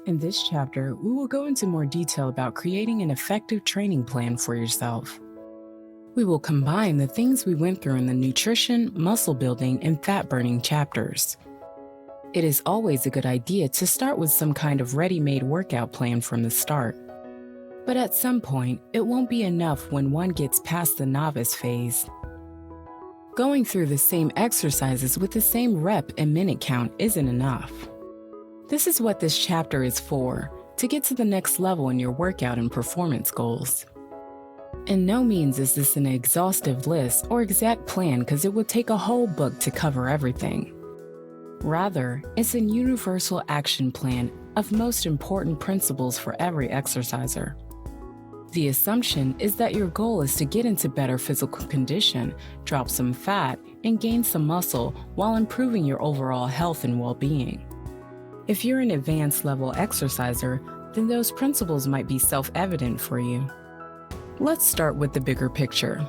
In this chapter, we will go into more detail about creating an effective training plan for yourself. We will combine the things we went through in the nutrition, muscle building, and fat burning chapters. It is always a good idea to start with some kind of ready-made workout plan from the start. But at some point, it won't be enough when one gets past the novice phase. Going through the same exercises with the same rep and minute count isn't enough. This is what this chapter is for, to get to the next level in your workout and performance goals. In no means is this an exhaustive list or exact plan because it would take a whole book to cover everything. Rather, it's a universal action plan of most important principles for every exerciser. The assumption is that your goal is to get into better physical condition, drop some fat, and gain some muscle while improving your overall health and well-being. If you're an advanced level exerciser, then those principles might be self-evident for you. Let's start with the bigger picture.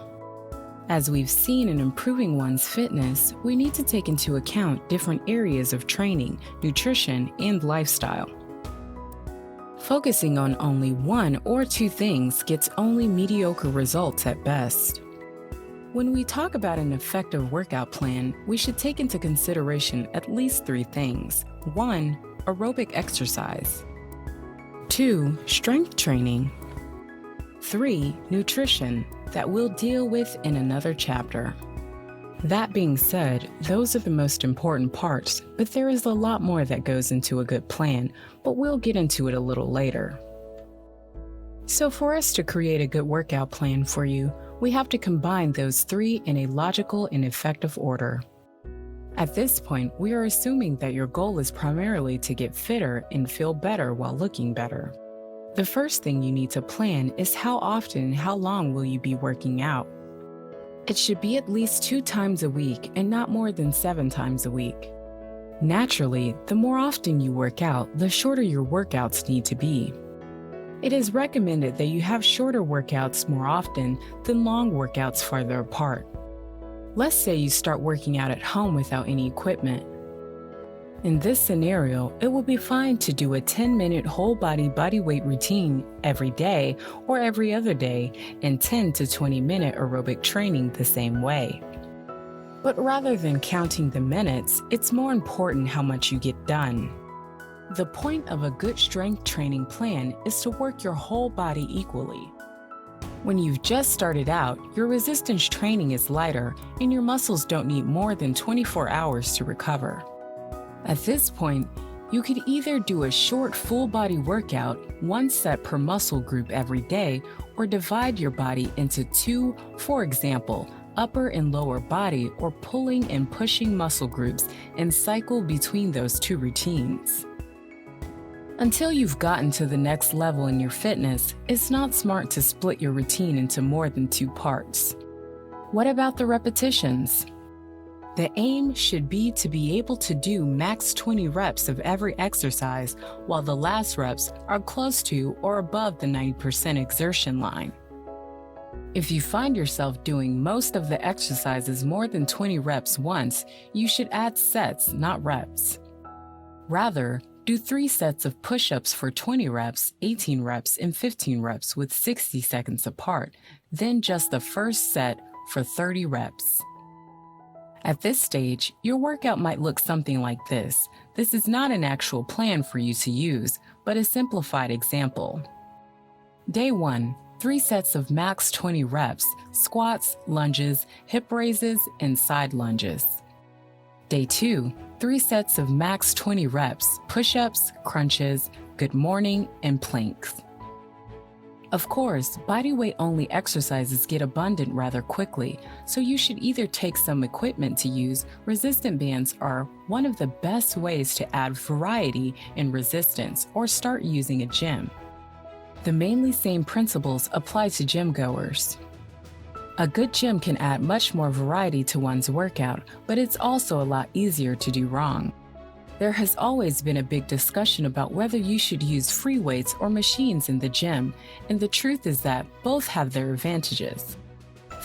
As we've seen in improving one's fitness, we need to take into account different areas of training, nutrition, and lifestyle. Focusing on only one or two things gets only mediocre results at best. When we talk about an effective workout plan, we should take into consideration at least three things. 1. Aerobic exercise. 2. Strength training. 3. Nutrition, that we'll deal with in another chapter. That being said, those are the most important parts, but there is a lot more that goes into a good plan, but we'll get into it a little later. So for us to create a good workout plan for you, we have to combine those three in a logical and effective order. At this point, we are assuming that your goal is primarily to get fitter and feel better while looking better. The first thing you need to plan is how often and how long will you be working out. It should be at least 2 times a week and not more than 7 times a week. Naturally, the more often you work out, the shorter your workouts need to be. It is recommended that you have shorter workouts more often than long workouts farther apart. Let's say you start working out at home without any equipment. In this scenario, it will be fine to do a 10-minute whole body bodyweight routine every day or every other day and 10 to 20-minute aerobic training the same way. But rather than counting the minutes, it's more important how much you get done. The point of a good strength training plan is to work your whole body equally. When you've just started out, your resistance training is lighter and your muscles don't need more than 24 hours to recover. At this point, you could either do a short full body workout, 1 set per muscle group every day, or divide your body into 2, for example, upper and lower body or pulling and pushing muscle groups and cycle between those 2 routines. Until you've gotten to the next level in your fitness, it's not smart to split your routine into more than 2 parts. What about the repetitions? The aim should be to be able to do max 20 reps of every exercise, while the last reps are close to or above the 90% exertion line. If you find yourself doing most of the exercises more than 20 reps once, you should add sets, not reps. Rather, do 3 sets of push-ups for 20 reps, 18 reps, and 15 reps with 60 seconds apart, then just the first set for 30 reps. At this stage, your workout might look something like this. This is not an actual plan for you to use, but a simplified example. Day 1, 3 sets of max 20 reps, squats, lunges, hip raises, and side lunges. Day 2, 3 sets of max 20 reps, push-ups, crunches, good morning, and planks. Of course, bodyweight only exercises get abundant rather quickly, so you should either take some equipment to use. Resistant bands are one of the best ways to add variety in resistance, or start using a gym. The mainly same principles apply to gym goers. A good gym can add much more variety to one's workout, but it's also a lot easier to do wrong. There has always been a big discussion about whether you should use free weights or machines in the gym, and the truth is that both have their advantages.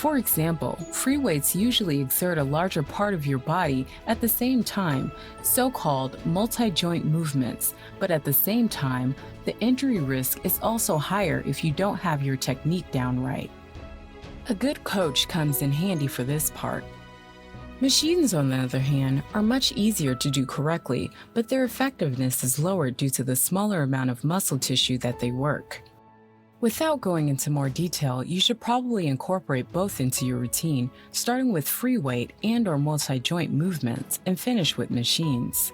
For example, free weights usually exert a larger part of your body at the same time, so-called multi-joint movements, but at the same time, the injury risk is also higher if you don't have your technique down right. A good coach comes in handy for this part. Machines, on the other hand, are much easier to do correctly, but their effectiveness is lower due to the smaller amount of muscle tissue that they work. Without going into more detail, you should probably incorporate both into your routine, starting with free weight and/or multi-joint movements and finish with machines.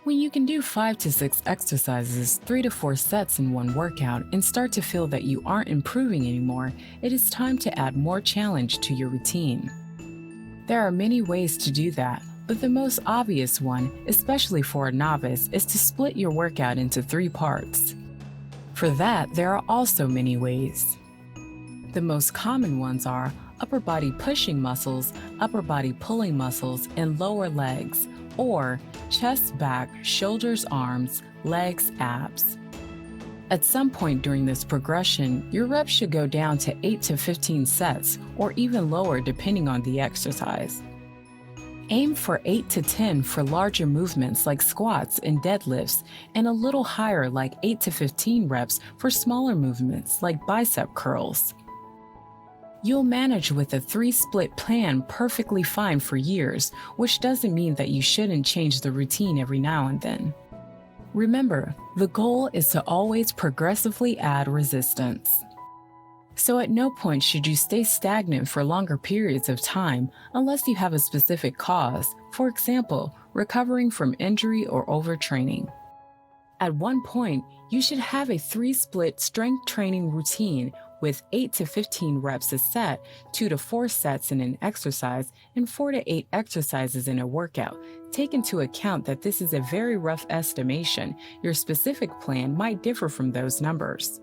When you can do 5 to 6 exercises, 3 to 4 sets in one workout, and start to feel that you aren't improving anymore, it is time to add more challenge to your routine. There are many ways to do that, but the most obvious one, especially for a novice, is to split your workout into 3 parts. For that, there are also many ways. The most common ones are upper body pushing muscles, upper body pulling muscles, and lower legs, or chest, back, shoulders, arms, legs, abs. At some point during this progression, your reps should go down to 8 to 15 sets, or even lower depending on the exercise. Aim for 8 to 10 for larger movements like squats and deadlifts, and a little higher like 8 to 15 reps for smaller movements like bicep curls. You'll manage with a 3-split plan perfectly fine for years, which doesn't mean that you shouldn't change the routine every now and then. Remember, the goal is to always progressively add resistance. So at no point should you stay stagnant for longer periods of time unless you have a specific cause, for example, recovering from injury or overtraining. At one point, you should have a 3-split strength training routine with 8 to 15 reps a set, 2 to 4 sets in an exercise, and 4 to 8 exercises in a workout. Take into account that this is a very rough estimation. Your specific plan might differ from those numbers.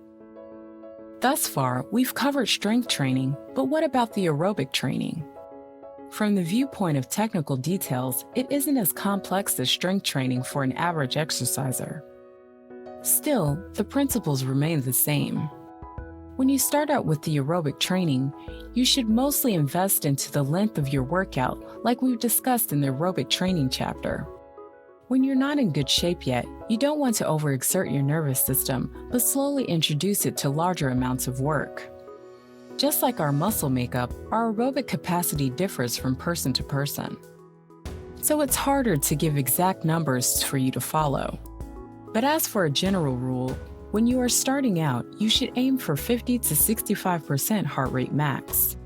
Thus far, we've covered strength training, but what about the aerobic training? From the viewpoint of technical details, it isn't as complex as strength training for an average exerciser. Still, the principles remain the same. When you start out with the aerobic training, you should mostly invest into the length of your workout, like we've discussed in the aerobic training chapter. When you're not in good shape yet, you don't want to overexert your nervous system, but slowly introduce it to larger amounts of work. Just like our muscle makeup, our aerobic capacity differs from person to person. So it's harder to give exact numbers for you to follow. But as for a general rule, when you are starting out, you should aim for 50 to 65% heart rate max.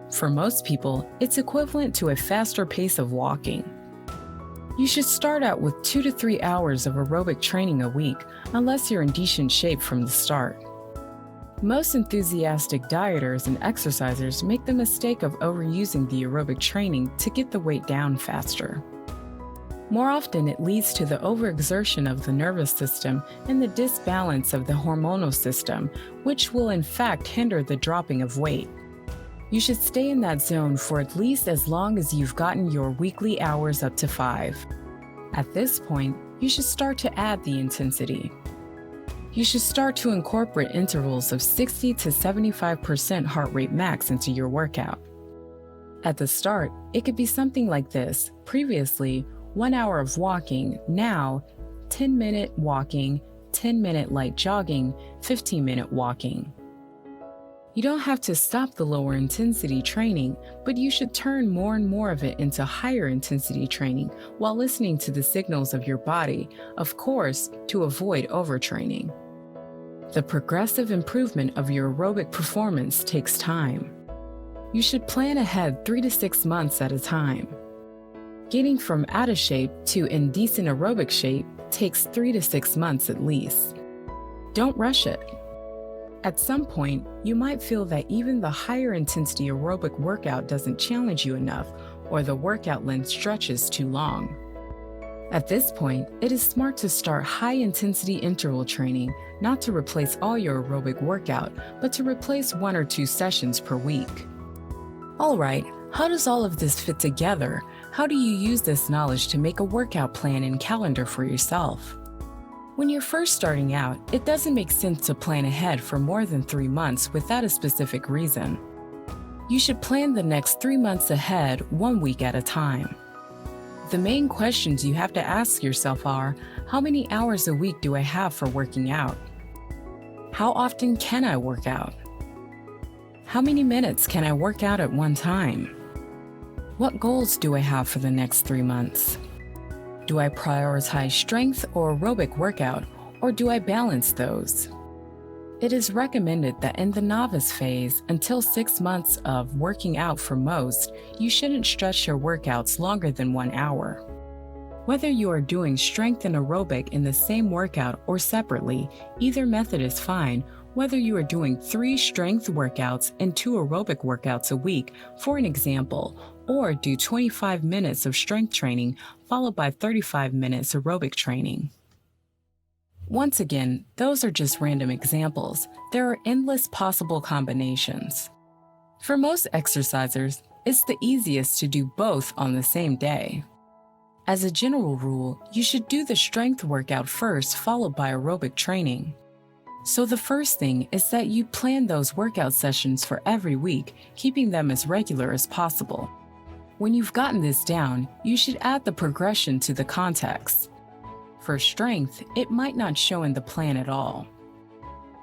For most people, it's equivalent to a faster pace of walking. You should start out with 2 to 3 hours of aerobic training a week, unless you're in decent shape from the start. Most enthusiastic dieters and exercisers make the mistake of overusing the aerobic training to get the weight down faster. More often, it leads to the overexertion of the nervous system and the disbalance of the hormonal system, which will in fact hinder the dropping of weight. You should stay in that zone for at least as long as you've gotten your weekly hours up to 5. At this point, you should start to add the intensity. You should start to incorporate intervals of 60 to 75% heart rate max into your workout. At the start, it could be something like this. Previously, 1 hour of walking, now 10-minute walking, 10-minute light jogging, 15-minute walking. You don't have to stop the lower intensity training, but you should turn more and more of it into higher intensity training while listening to the signals of your body, of course, to avoid overtraining. The progressive improvement of your aerobic performance takes time. You should plan ahead 3 to 6 months at a time. Getting from out of shape to in decent aerobic shape takes 3 to 6 months at least. Don't rush it. At some point, you might feel that even the higher intensity aerobic workout doesn't challenge you enough, or the workout length stretches too long. At this point, it is smart to start high-intensity interval training, not to replace all your aerobic workout, but to replace 1 or 2 sessions per week. All right, how does all of this fit together? How do you use this knowledge to make a workout plan and calendar for yourself? When you're first starting out, it doesn't make sense to plan ahead for more than 3 months without a specific reason. You should plan the next 3 months ahead, 1 week at a time. The main questions you have to ask yourself are, how many hours a week do I have for working out? How often can I work out? How many minutes can I work out at one time? What goals do I have for the next 3 months? Do I prioritize strength or aerobic workout, or do I balance those? It is recommended that in the novice phase, until 6 months of working out for most, you shouldn't stretch your workouts longer than 1 hour. Whether you are doing strength and aerobic in the same workout or separately, either method is fine. Whether you are doing 3 strength workouts and 2 aerobic workouts a week, for an example, or do 25 minutes of strength training followed by 35 minutes aerobic training. Once again, those are just random examples. There are endless possible combinations. For most exercisers, it's the easiest to do both on the same day. As a general rule, you should do the strength workout first, followed by aerobic training. So the first thing is that you plan those workout sessions for every week, keeping them as regular as possible. When you've gotten this down, you should add the progression to the context. For strength, it might not show in the plan at all.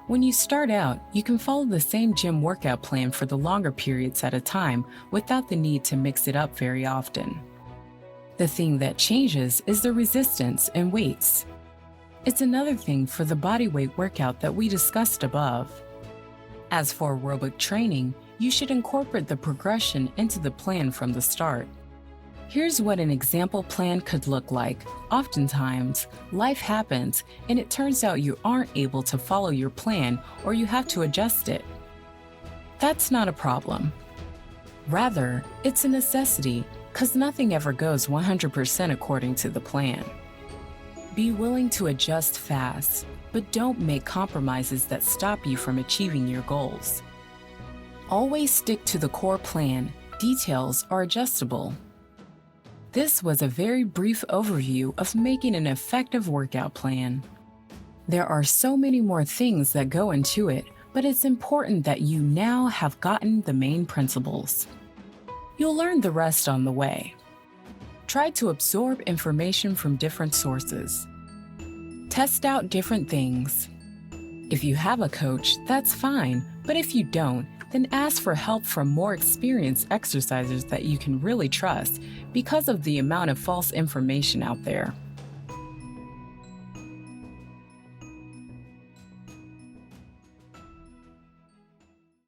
When you start out, you can follow the same gym workout plan for the longer periods at a time without the need to mix it up very often. The thing that changes is the resistance and weights. It's another thing for the body weight workout that we discussed above. As for aerobic training, you should incorporate the progression into the plan from the start. Here's what an example plan could look like. Oftentimes, life happens and it turns out you aren't able to follow your plan or you have to adjust it. That's not a problem. Rather, it's a necessity because nothing ever goes 100% according to the plan. Be willing to adjust fast, but don't make compromises that stop you from achieving your goals. Always stick to the core plan. Details are adjustable. This was a very brief overview of making an effective workout plan. There are so many more things that go into it, but it's important that you now have gotten the main principles. You'll learn the rest on the way. Try to absorb information from different sources. Test out different things. If you have a coach, that's fine, but if you don't, then ask for help from more experienced exercisers that you can really trust because of the amount of false information out there.